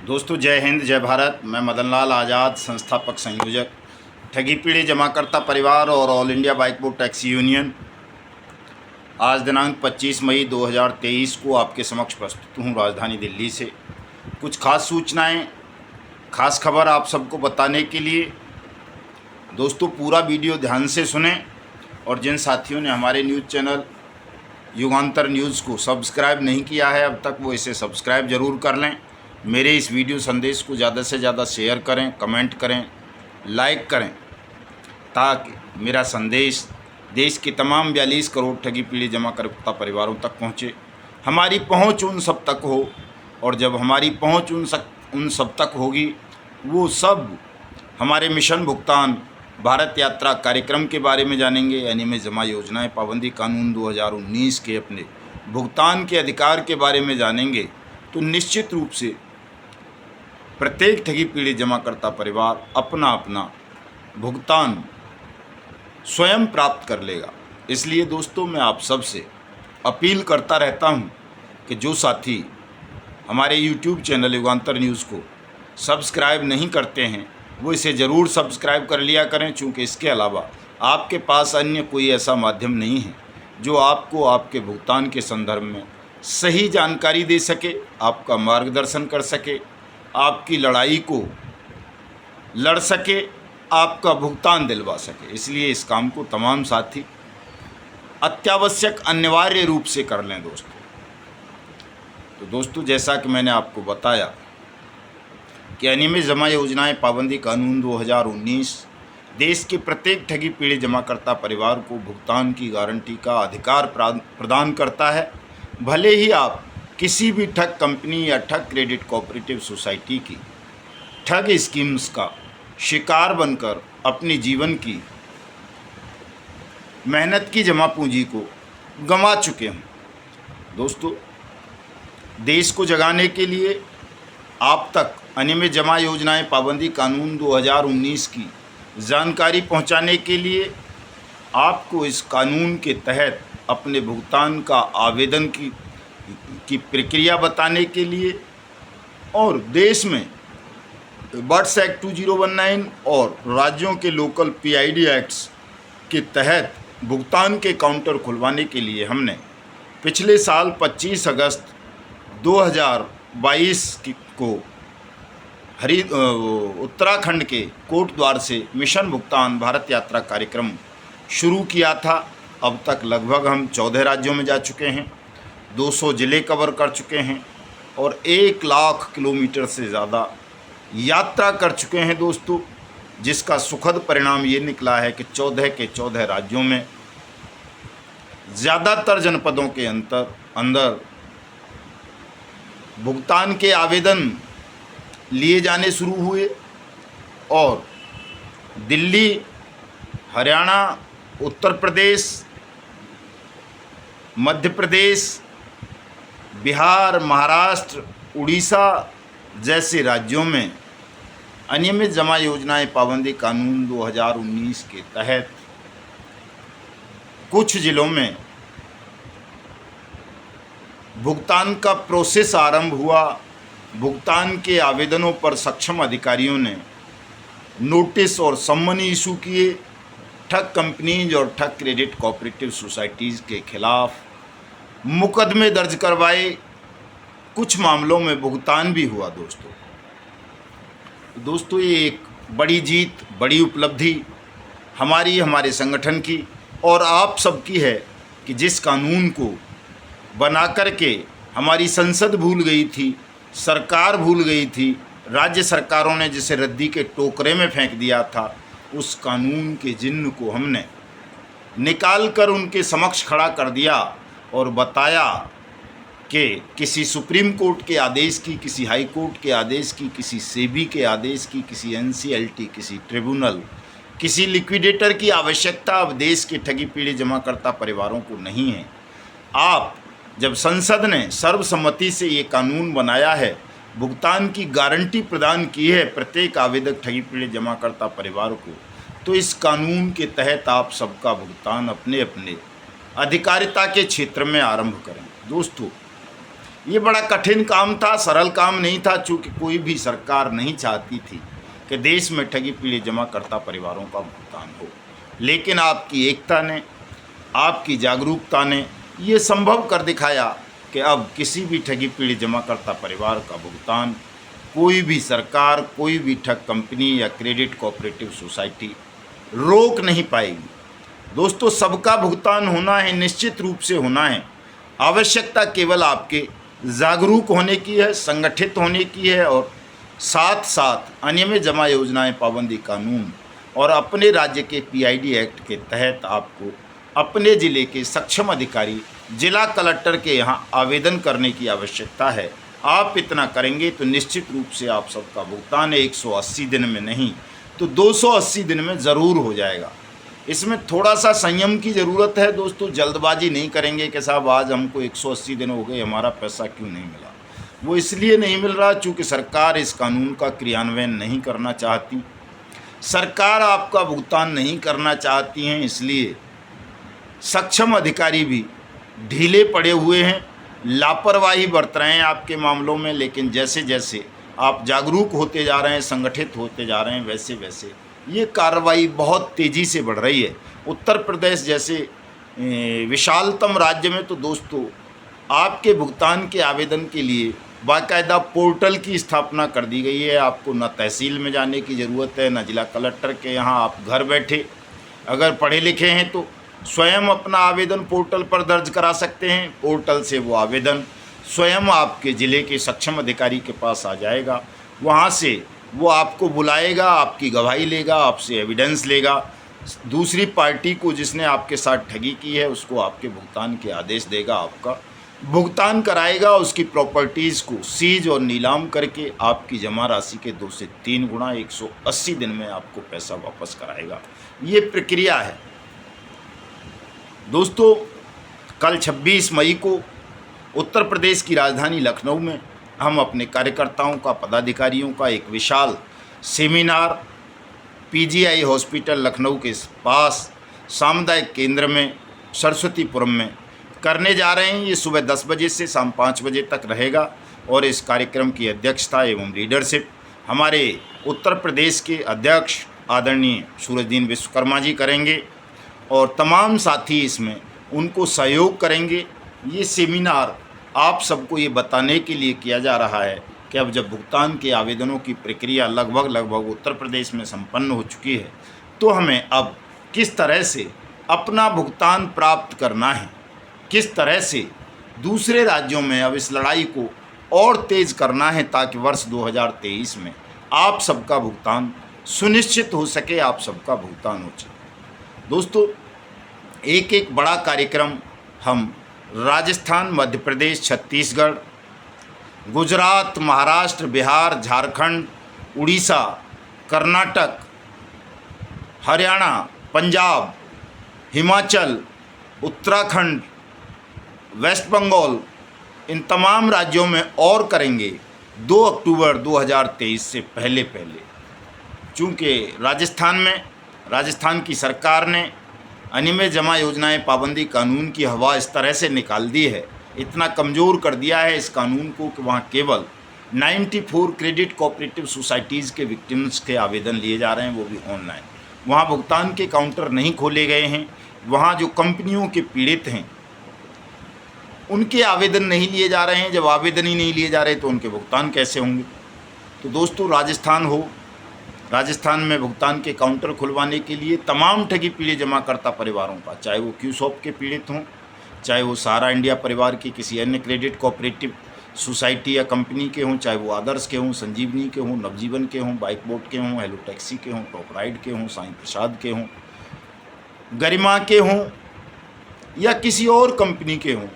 दोस्तों जय हिंद जय भारत। मैं मदन लाल आज़ाद, संस्थापक संयोजक ठगी पीढ़ी जमाकर्ता परिवार और all India bike board taxi union, आज दिनांक 25 मई 2023 को आपके समक्ष प्रस्तुत हूँ राजधानी दिल्ली से। कुछ खास सूचनाएं, खास खबर आप सबको बताने के लिए। दोस्तों पूरा वीडियो ध्यान से सुनें और जिन साथियों ने हमारे न्यूज़ चैनल युगांतर न्यूज़ को सब्सक्राइब नहीं किया है अब तक, वो इसे सब्सक्राइब ज़रूर कर लें। मेरे इस वीडियो संदेश को ज़्यादा से ज़्यादा शेयर करें, कमेंट करें, लाइक करें, ताकि मेरा संदेश देश के तमाम 42 करोड़ ठगी पीढ़ी जमाकर्ता परिवारों तक पहुँचे, हमारी पहुँच उन सब तक हो। और जब हमारी पहुँच उन सब तक होगी, वो सब हमारे मिशन भुगतान भारत यात्रा कार्यक्रम के बारे में जानेंगे, यानी में जमा योजनाएं पाबंदी कानून 2019 के अपने भुगतान के अधिकार के बारे में जानेंगे। तो निश्चित रूप से प्रत्येक ठगी पीढ़ी जमाकर्ता परिवार अपना अपना भुगतान स्वयं प्राप्त कर लेगा। इसलिए दोस्तों मैं आप सब से अपील करता रहता हूं कि जो साथी हमारे YouTube चैनल युगांतर न्यूज़ को सब्सक्राइब नहीं करते हैं, वो इसे ज़रूर सब्सक्राइब कर लिया करें, चूँकि इसके अलावा आपके पास अन्य कोई ऐसा माध्यम नहीं है जो आपको आपके भुगतान के संदर्भ में सही जानकारी दे सके, आपका मार्गदर्शन कर सके, आपकी लड़ाई को लड़ सके, आपका भुगतान दिलवा सके। इसलिए इस काम को तमाम साथी अत्यावश्यक अनिवार्य रूप से कर लें दोस्तों। तो दोस्तों जैसा कि मैंने आपको बताया कि अनियमित जमा योजनाएं पाबंदी कानून 2019 देश के प्रत्येक ठगी पीढ़ी जमाकर्ता परिवार को भुगतान की गारंटी का अधिकार प्रदान करता है। भले ही आप किसी भी ठग कंपनी या ठग क्रेडिट कोऑपरेटिव सोसाइटी की ठग स्कीम्स का शिकार बनकर अपनी जीवन की मेहनत की जमा पूंजी को गंवा चुके हों। दोस्तों देश को जगाने के लिए आप तक अनियमित जमा योजनाएं पाबंदी कानून 2019 की जानकारी पहुंचाने के लिए आपको इस कानून के तहत अपने भुगतान का आवेदन की प्रक्रिया बताने के लिए और देश में बर्ड्स एक्ट 2019 और राज्यों के लोकल PID एक्ट्स के तहत भुगतान के काउंटर खुलवाने के लिए हमने पिछले साल 25 अगस्त 2022 को उत्तराखंड के कोटद्वार से मिशन भुगतान भारत यात्रा कार्यक्रम शुरू किया था। अब तक लगभग हम 14 राज्यों में जा चुके हैं, 200 ज़िले कवर कर चुके हैं और 1 लाख किलोमीटर से ज़्यादा यात्रा कर चुके हैं दोस्तों, जिसका सुखद परिणाम ये निकला है कि 14 के 14 राज्यों में ज़्यादातर जनपदों के अंदर भुगतान के आवेदन लिए जाने शुरू हुए और दिल्ली, हरियाणा, उत्तर प्रदेश, मध्य प्रदेश, बिहार, महाराष्ट्र, उड़ीसा जैसे राज्यों में अनियमित जमा योजनाएं पाबंदी कानून 2019 के तहत कुछ जिलों में भुगतान का प्रोसेस आरंभ हुआ। भुगतान के आवेदनों पर सक्षम अधिकारियों ने नोटिस और सम्मन इशू किए। ठग कंपनीज और ठग क्रेडिट कोऑपरेटिव सोसाइटीज़ के खिलाफ मुकदमे दर्ज करवाए। कुछ मामलों में भुगतान भी हुआ दोस्तों ये एक बड़ी जीत, बड़ी उपलब्धि हमारे संगठन की और आप सबकी है कि जिस कानून को बना कर के हमारी संसद भूल गई थी, सरकार भूल गई थी, राज्य सरकारों ने जिसे रद्दी के टोकरे में फेंक दिया था, उस कानून के जिन्न को हमने निकाल कर उनके समक्ष खड़ा कर दिया और बताया कि किसी सुप्रीम कोर्ट के आदेश की, किसी हाई कोर्ट के आदेश की, किसी सेबी के आदेश की, किसी NCLT, किसी ट्रिब्यूनल, किसी लिक्विडेटर की आवश्यकता अब देश के ठगी पीढ़ी जमाकर्ता परिवारों को नहीं है। आप जब संसद ने सर्वसम्मति से ये कानून बनाया है, भुगतान की गारंटी प्रदान की है प्रत्येक आवेदक ठगी पीढ़ी जमाकर्ता परिवार को, तो इस कानून के तहत आप सबका भुगतान अपने अपने अधिकारिता के क्षेत्र में आरंभ करें। दोस्तों ये बड़ा कठिन काम था, सरल काम नहीं था, चूँकि कोई भी सरकार नहीं चाहती थी कि देश में ठगी पीड़ित जमाकर्ता परिवारों का भुगतान हो। लेकिन आपकी एकता ने, आपकी जागरूकता ने ये संभव कर दिखाया कि अब किसी भी ठगी पीड़ित जमाकर्ता परिवार का भुगतान कोई भी सरकार, कोई भी ठग कंपनी या क्रेडिट कोऑपरेटिव सोसाइटी रोक नहीं पाएगी। दोस्तों, सबका भुगतान होना है, निश्चित रूप से होना है। आवश्यकता केवल आपके जागरूक होने की है, संगठित होने की है और साथ साथ अनियमित जमा योजनाएं पाबंदी कानून और अपने राज्य के पीआईडी एक्ट के तहत आपको अपने ज़िले के सक्षम अधिकारी, जिला कलेक्टर के यहाँ आवेदन करने की आवश्यकता है। आप इतना करेंगे तो निश्चित रूप से आप सबका भुगतान 180 दिन में नहीं तो 280 दिन में ज़रूर हो जाएगा। इसमें थोड़ा सा संयम की ज़रूरत है दोस्तों। जल्दबाजी नहीं करेंगे कि साहब आज हमको 180 दिन हो गए, हमारा पैसा क्यों नहीं मिला। वो इसलिए नहीं मिल रहा चूँकि सरकार इस कानून का क्रियान्वयन नहीं करना चाहती, सरकार आपका भुगतान नहीं करना चाहती हैं। इसलिए सक्षम अधिकारी भी ढीले पड़े हुए हैं, लापरवाही बरत रहे हैं आपके मामलों में। लेकिन जैसे जैसे आप जागरूक होते जा रहे हैं, संगठित होते जा रहे हैं, वैसे वैसे ये कार्रवाई बहुत तेज़ी से बढ़ रही है। उत्तर प्रदेश जैसे विशालतम राज्य में तो दोस्तों आपके भुगतान के आवेदन के लिए बाकायदा पोर्टल की स्थापना कर दी गई है। आपको न तहसील में जाने की ज़रूरत है, न जिला कलेक्टर के यहाँ। आप घर बैठे अगर पढ़े लिखे हैं तो स्वयं अपना आवेदन पोर्टल पर दर्ज करा सकते हैं। पोर्टल से वो आवेदन स्वयं आपके ज़िले के सक्षम अधिकारी के पास आ जाएगा। वहाँ से वो आपको बुलाएगा, आपकी गवाही लेगा, आपसे एविडेंस लेगा। दूसरी पार्टी को जिसने आपके साथ ठगी की है उसको आपके भुगतान के आदेश देगा, आपका भुगतान कराएगा, उसकी प्रॉपर्टीज़ को सीज और नीलाम करके आपकी जमा राशि के 2 से 3 गुना 180 दिन में आपको पैसा वापस कराएगा। ये प्रक्रिया है दोस्तों। कल 26 मई को उत्तर प्रदेश की राजधानी लखनऊ में हम अपने कार्यकर्ताओं का, पदाधिकारियों का एक विशाल सेमिनार पीजीआई हॉस्पिटल लखनऊ के पास सामुदायिक केंद्र में सरस्वतीपुरम में करने जा रहे हैं। ये सुबह 10 बजे से शाम 5 बजे तक रहेगा और इस कार्यक्रम की अध्यक्षता एवं लीडरशिप हमारे उत्तर प्रदेश के अध्यक्ष आदरणीय सूरजदीन विश्वकर्मा जी करेंगे और तमाम साथी इसमें उनको सहयोग करेंगे। ये सेमिनार आप सबको ये बताने के लिए किया जा रहा है कि अब जब भुगतान के आवेदनों की प्रक्रिया लगभग उत्तर प्रदेश में संपन्न हो चुकी है तो हमें अब किस तरह से अपना भुगतान प्राप्त करना है, किस तरह से दूसरे राज्यों में अब इस लड़ाई को और तेज़ करना है ताकि वर्ष 2023 में आप सबका भुगतान सुनिश्चित हो सके, आप सबका भुगतान हो सके। दोस्तों, एक बड़ा कार्यक्रम हम राजस्थान, मध्य प्रदेश, छत्तीसगढ़, गुजरात, महाराष्ट्र, बिहार, झारखंड, उड़ीसा, कर्नाटक, हरियाणा, पंजाब, हिमाचल, उत्तराखंड, वेस्ट बंगाल, इन तमाम राज्यों में और करेंगे 2 अक्टूबर 2023 से पहले। चूँकि राजस्थान की सरकार ने अनियमित जमा योजनाएं पाबंदी कानून की हवा इस तरह से निकाल दी है, इतना कमज़ोर कर दिया है इस कानून को कि वहाँ केवल 94 क्रेडिट कोऑपरेटिव सोसाइटीज़ के विक्टिम्स के आवेदन लिए जा रहे हैं, वो भी ऑनलाइन। वहाँ भुगतान के काउंटर नहीं खोले गए हैं। वहाँ जो कंपनियों के पीड़ित हैं उनके आवेदन नहीं लिए जा रहे हैं। जब आवेदन ही नहीं लिए जा रहे तो उनके भुगतान कैसे होंगे। तो दोस्तों, राजस्थान में भुगतान के काउंटर खुलवाने के लिए तमाम ठगी पीड़ित जमाकर्ता परिवारों का, चाहे वो क्यूसॉप के पीड़ित हों, चाहे वो सहारा इंडिया परिवार की किसी अन्य क्रेडिट कोऑपरेटिव सोसाइटी या कंपनी के हों, चाहे वो आदर्श के हों, संजीवनी के हों, नवजीवन के हों, बाइक बोट के हों, हेलो टैक्सी के हों, टॉप राइड के हों, साईं प्रसाद के हों, गरिमा के हों या किसी और कंपनी के हों,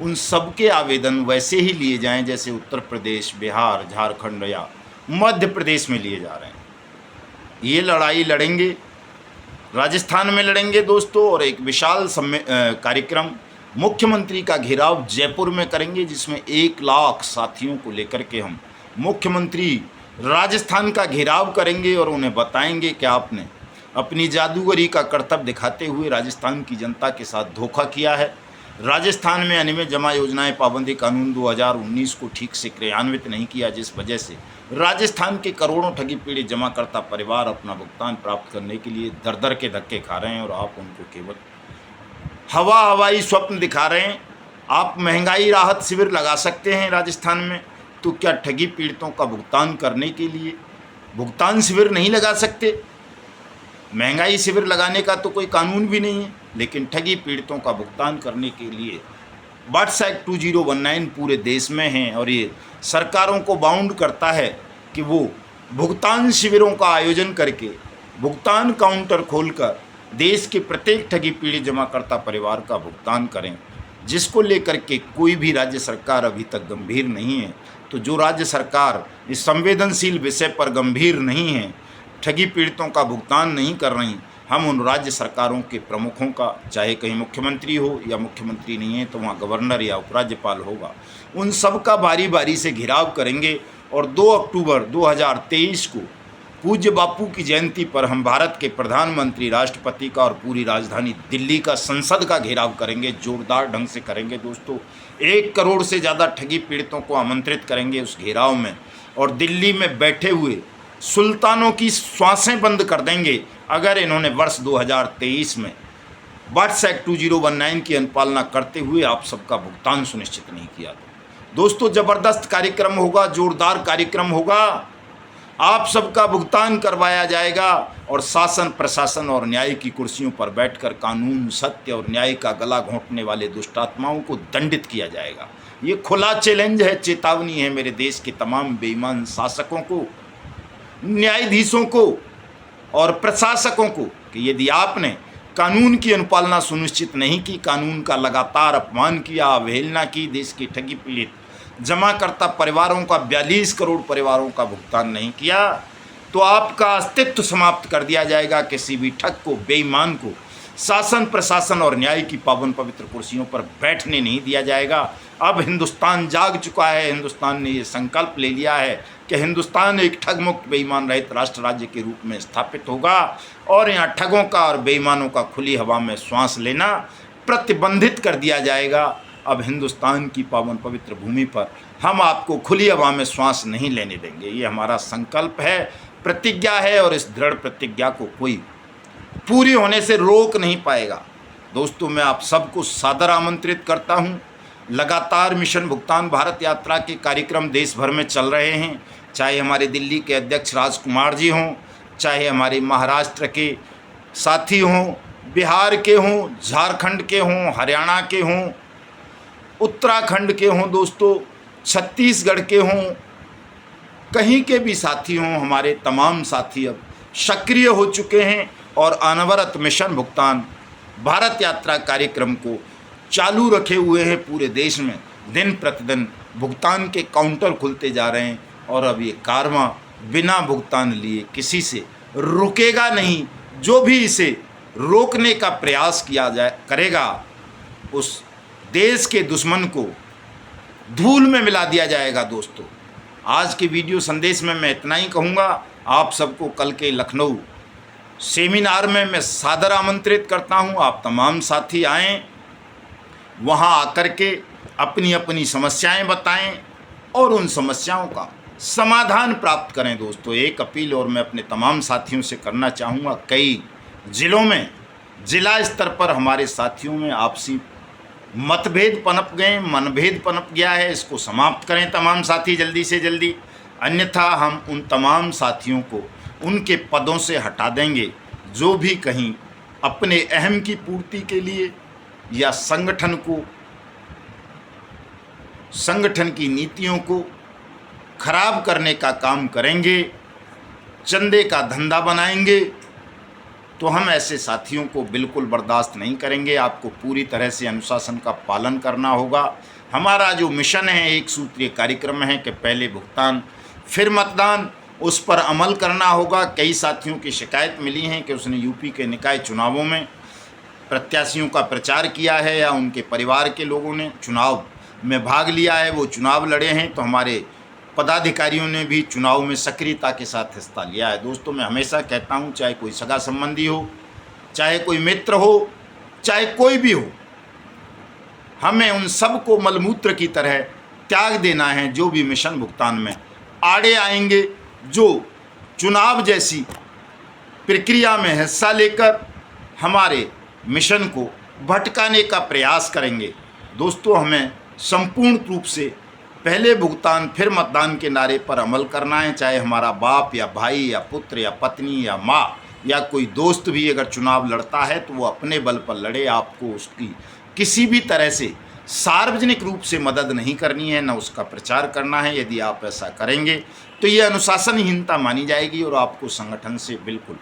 उन सब के आवेदन वैसे ही लिए जाएं जैसे उत्तर प्रदेश, बिहार, झारखंड या मध्य प्रदेश में लिए जा रहे हैं। ये लड़ाई लड़ेंगे, राजस्थान में लड़ेंगे दोस्तों। और एक विशाल कार्यक्रम मुख्यमंत्री का घेराव जयपुर में करेंगे, जिसमें 1 लाख साथियों को लेकर के हम मुख्यमंत्री राजस्थान का घेराव करेंगे और उन्हें बताएंगे कि आपने अपनी जादूगरी का करतब दिखाते हुए राजस्थान की जनता के साथ धोखा किया है, राजस्थान में अनियमित जमा योजनाएं पाबंदी कानून 2019 को ठीक से क्रियान्वित नहीं किया, जिस वजह से राजस्थान के करोड़ों ठगी पीड़ित जमाकर्ता परिवार अपना भुगतान प्राप्त करने के लिए दर दर के धक्के खा रहे हैं और आप उनको केवल हवाई स्वप्न दिखा रहे हैं। आप महंगाई राहत शिविर लगा सकते हैं राजस्थान में, तो क्या ठगी पीड़ितों का भुगतान करने के लिए भुगतान शिविर नहीं लगा सकते? महंगाई शिविर लगाने का तो कोई कानून भी नहीं है, लेकिन ठगी पीड़ितों का भुगतान करने के लिए WhatsApp एक्ट 2019 पूरे देश में है और ये सरकारों को बाउंड करता है कि वो भुगतान शिविरों का आयोजन करके भुगतान काउंटर खोलकर देश के प्रत्येक ठगी पीड़ित जमाकर्ता परिवार का भुगतान करें, जिसको लेकर के कोई भी राज्य सरकार अभी तक गंभीर नहीं है। तो जो राज्य सरकार इस संवेदनशील विषय पर गंभीर नहीं है, ठगी पीड़ितों का भुगतान नहीं कर रही, हम उन राज्य सरकारों के प्रमुखों का, चाहे कहीं मुख्यमंत्री हो या मुख्यमंत्री नहीं है तो वहाँ गवर्नर या उपराज्यपाल होगा, उन सब का बारी बारी से घेराव करेंगे। और 2 अक्टूबर 2023 को पूज्य बापू की जयंती पर हम भारत के प्रधानमंत्री, राष्ट्रपति का और पूरी राजधानी दिल्ली का, संसद का घेराव करेंगे, जोरदार ढंग से करेंगे दोस्तों। 1 करोड़ से ज़्यादा ठगी पीड़ितों को आमंत्रित करेंगे उस घेराव में, और दिल्ली में बैठे हुए सुल्तानों की श्वासें बंद कर देंगे अगर इन्होंने वर्ष 2023 में WhatsApp एक्ट 2019 की अनुपालना करते हुए आप सबका भुगतान सुनिश्चित नहीं किया। दोस्तों, ज़बरदस्त कार्यक्रम होगा, जोरदार कार्यक्रम होगा, आप सबका भुगतान करवाया जाएगा और शासन, प्रशासन और न्याय की कुर्सियों पर बैठकर कानून, सत्य और न्याय का गला घोंटने वाले दुष्टात्माओं को दंडित किया जाएगा। ये खुला चैलेंज है, चेतावनी है मेरे देश के तमाम बेईमान शासकों को, न्यायाधीशों को और प्रशासकों को कि यदि आपने कानून की अनुपालना सुनिश्चित नहीं की, कानून का लगातार अपमान किया, अवहेलना की, देश के ठगी पीड़ित जमाकर्ता परिवारों का 42 करोड़ परिवारों का भुगतान नहीं किया, तो आपका अस्तित्व समाप्त कर दिया जाएगा। किसी भी ठग को, बेईमान को शासन, प्रशासन और न्याय की पावन पवित्र कुर्सियों पर बैठने नहीं दिया जाएगा। अब हिंदुस्तान जाग चुका है, हिंदुस्तान ने ये संकल्प ले लिया है कि हिंदुस्तान एक ठग मुक्त, बेईमान रहित राष्ट्र राज्य के रूप में स्थापित होगा और यहाँ ठगों का और बेईमानों का खुली हवा में श्वास लेना प्रतिबंधित कर दिया जाएगा। अब हिंदुस्तान की पावन पवित्र भूमि पर हम आपको खुली हवा में श्वास नहीं लेने देंगे। ये हमारा संकल्प है, प्रतिज्ञा है, और इस दृढ़ प्रतिज्ञा को कोई पूरी होने से रोक नहीं पाएगा। दोस्तों, मैं आप सबको सादर आमंत्रित करता हूँ। लगातार मिशन भुगतान भारत यात्रा के कार्यक्रम देश भर में चल रहे हैं, चाहे हमारे दिल्ली के अध्यक्ष राजकुमार जी हों, चाहे हमारे महाराष्ट्र के साथी हों, बिहार के हों, झारखंड के हों, हरियाणा के हों, उत्तराखंड के हों, दोस्तों छत्तीसगढ़ के हों, कहीं के भी साथी हों, हमारे तमाम साथी अब सक्रिय हो चुके हैं और अनवरत मिशन भुगतान भारत यात्रा कार्यक्रम को चालू रखे हुए हैं। पूरे देश में दिन प्रतिदिन भुगतान के काउंटर खुलते जा रहे हैं और अब ये कारवां बिना भुगतान लिए किसी से रुकेगा नहीं। जो भी इसे रोकने का प्रयास किया करेगा, उस देश के दुश्मन को धूल में मिला दिया जाएगा। दोस्तों, आज के वीडियो संदेश में मैं इतना ही कहूँगा। आप सबको कल के लखनऊ सेमिनार में मैं सादर आमंत्रित करता हूँ। आप तमाम साथी आएँ, वहाँ आकर के अपनी अपनी समस्याएं बताएं और उन समस्याओं का समाधान प्राप्त करें। दोस्तों, एक अपील और मैं अपने तमाम साथियों से करना चाहूँगा। कई ज़िलों में, ज़िला स्तर पर हमारे साथियों में आपसी मतभेद पनप गए, मनभेद पनप गया है, इसको समाप्त करें तमाम साथी जल्दी से जल्दी, अन्यथा हम उन तमाम साथियों को उनके पदों से हटा देंगे जो भी कहीं अपने अहम की पूर्ति के लिए या संगठन की नीतियों को खराब करने का काम करेंगे, चंदे का धंधा बनाएंगे, तो हम ऐसे साथियों को बिल्कुल बर्दाश्त नहीं करेंगे। आपको पूरी तरह से अनुशासन का पालन करना होगा। हमारा जो मिशन है, एक सूत्रीय कार्यक्रम है कि पहले भुगतान फिर मतदान, उस पर अमल करना होगा। कई साथियों की शिकायत मिली है कि उसने यूपी के निकाय चुनावों में प्रत्याशियों का प्रचार किया है या उनके परिवार के लोगों ने चुनाव में भाग लिया है, वो चुनाव लड़े हैं, तो हमारे पदाधिकारियों ने भी चुनाव में सक्रियता के साथ हिस्सा लिया है। दोस्तों, मैं हमेशा कहता हूं, चाहे कोई सगा संबंधी हो, चाहे कोई मित्र हो, चाहे कोई भी हो, हमें उन सब को मलमूत्र की तरह त्याग देना है जो भी मिशन भुगतान में आड़े आएंगे, जो चुनाव जैसी प्रक्रिया में हिस्सा लेकर हमारे मिशन को भटकाने का प्रयास करेंगे। दोस्तों, हमें संपूर्ण रूप से पहले भुगतान फिर मतदान के नारे पर अमल करना है। चाहे हमारा बाप या भाई या पुत्र या पत्नी या माँ या कोई दोस्त भी अगर चुनाव लड़ता है तो वो अपने बल पर लड़े, आपको उसकी किसी भी तरह से सार्वजनिक रूप से मदद नहीं करनी है, न उसका प्रचार करना है। यदि आप ऐसा करेंगे तो ये अनुशासनहीनता मानी जाएगी और आपको संगठन से बिल्कुल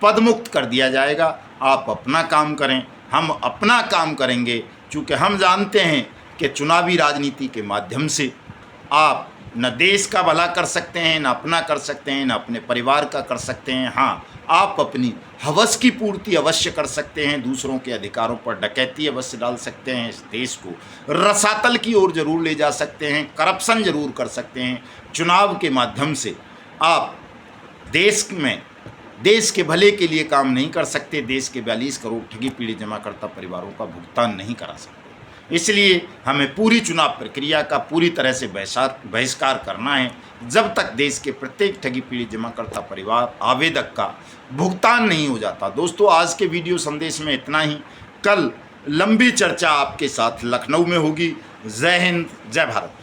पदमुक्त कर दिया जाएगा। आप अपना काम करें, हम अपना काम करेंगे, क्योंकि हम जानते हैं कि चुनावी राजनीति के माध्यम से आप न देश का भला कर सकते हैं, न अपना कर सकते हैं, न अपने परिवार का कर सकते हैं। हाँ, आप अपनी हवस की पूर्ति अवश्य कर सकते हैं, दूसरों के अधिकारों पर डकैती अवश्य डाल सकते हैं, इस देश को रसातल की ओर जरूर ले जा सकते हैं, करप्शन जरूर कर सकते हैं। चुनाव के माध्यम से आप देश में देश के भले के लिए काम नहीं कर सकते, देश के 42 करोड़ ठगी पीड़ित जमाकर्ता परिवारों का भुगतान नहीं करा सकते। इसलिए हमें पूरी चुनाव प्रक्रिया का पूरी तरह से बहिष्कार करना है जब तक देश के प्रत्येक ठगी पीड़ित जमाकर्ता परिवार आवेदक का भुगतान नहीं हो जाता। दोस्तों, आज के वीडियो संदेश में इतना ही। कल लंबी चर्चा आपके साथ लखनऊ में होगी। जय हिंद, जय भारत।